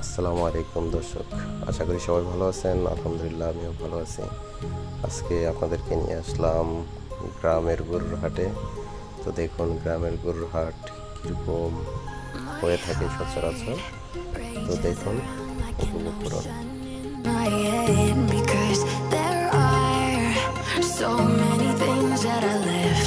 আসসালামু আলাইকুম দর্শক, আশা করি সবাই ভালো আছেন। আলহামদুলিল্লাহ আমিও ভালো আছি। আজকে আপনাদেরকে নিয়ে আসলাম গ্রামের গরুর হাটে। তো দেখুন গ্রামের গরুর হাট কীরকম হয়ে থাকে সচরাচর। তো দেখুন, উপভোগ করুন। Because there are so many things that I left